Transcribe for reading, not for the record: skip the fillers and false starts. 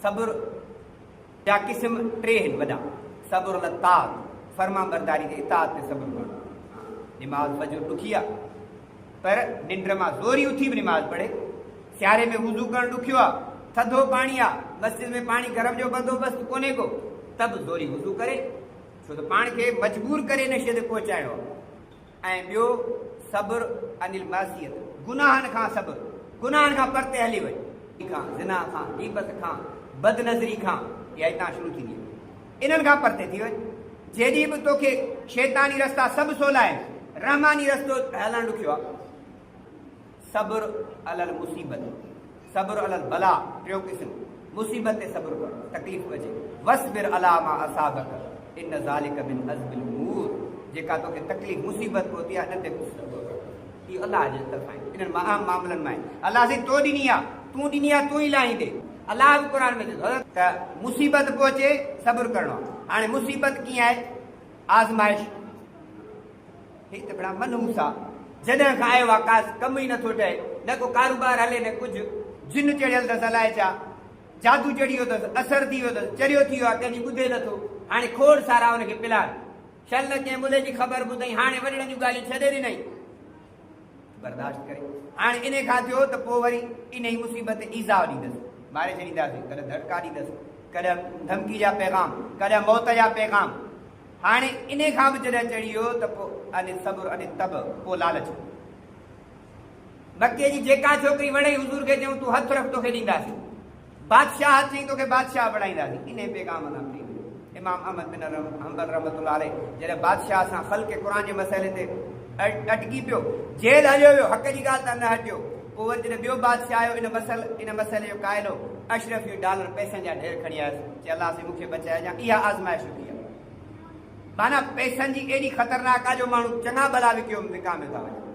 सब्र जा क़िस्म टे आहिनि वॾा। सब्र अल ताअत, फर्मा बरदारी ते इताअत ते सब्र करणु। निमाज़ फजर ॾुखी आहे, पर निंड मां ज़ोरी उथी बि निमाज़ पढ़े। सियारे में वुज़ू करणु ॾुखियो आहे, थधो पाणी आहे, मस्जिद में पाणी गरम जो बंदोबस्तु कोन्हे को, त बि ज़ोरी वुज़ू करे, छो त पाण खे मजबूर करे हिन शइ ते पहुचाइणो आहे। ऐं ॿियो सब्र अनिल मासियत, गुनाहनि खां सब्र, गुनाहनि खां परते हली वञ, खां ज़िना खां, गीबत खां, बदनज़री खां, इहा हितां शुरू थींदी आहे। इन्हनि खां परते थी वञ। जेॾी बि तोखे शैतानी रस्ता सभु सवला आहिनि, रहमानी रस्तो हलणु ॾुखियो आहे। सब्र अलल मुसीबत, सब्र अलल बला, टियों क़िस्म, मुसीबत ते सब्र करणु, तकलीफ़ अचे। वस्बिर अला मा असाबक इन ज़ालिक मिन अज़्मिल उमूर, जेका तोखे तकलीफ़ मुसीबत पहुती आहे हिन ते सब्र कर। इहो अलाह जे तरफ़ां आहे, इन्हनि महान मामलनि में अलाह से तो ॾिनी आहे, तूं ॾिनी आहे, तूं ई लाहींदे। अलाह बि क़ुर में चवंदो त मुसीबत पहुचे सब्र करणो आहे। हाणे मुसीबत कीअं आहे? आज़माइश, हीअ त बड़ा मनहूस आहे। जॾहिं खां आयो आहे का कमु ई नथो ठहे, न को कारोबार हले, न कुझु। जिन चढ़ियल अथसि अलाए छा, जादू चढ़ी वियो अथसि, असरु थी वियो अथसि, चरियो थी वियो आहे, कंहिंजी ॿुधे नथो। हाणे खोड़ सारा हुनखे पिलार, शल कंहिं ॿुधे जी ख़बर ॿुधई, हाणे वॾड़नि जूं ॻाल्हियूं छॾे ॾिनई, बर्दाश्त करे। हाणे इन खां थियो त पोइ वरी इन ई मुसीबत ईज़ा ॾींदसि, मारे छॾींदासीं, कॾहिं धड़का ॾींदसि, कॾहिं धमकी जा पैगाम, कॾहिं मौत जा पैगाम। हाणे इन खां बि जॾहिं चढ़ी वियो त पोइ अने सब्र अने तब, पोइ लालच। मके जी जेका छोकिरी वणे हुज़ूर खे चयूं तूं हथु रख, तोखे ॾींदासीं। बादशाह हथु चई तोखे बादशाह बणाईंदासीं। इन पैगाम सां इमाम अहमद बिन हंबल रहमतुल्लाह अलैह जॾहिं बादशाह सां ख़ल्क़ क़ुरान जे मसइले ते अटकी पियो, जेल हलियो वियो, हक़ जी ॻाल्हि त न हटियो। पोइ वरी जॾहिं ॿियो बादशाह आयो, इन मसइले जो क़ाइदो अशरफी डॉलर पैसनि जा ढेर खणी आयुसि, चई अलाह से मूंखे बचाइजांइ। इहा आज़माइश थी आहे, माना पैसनि जी एॾी ख़तरनाक आहे जो माण्हू चङा भला विकामे था वञनि।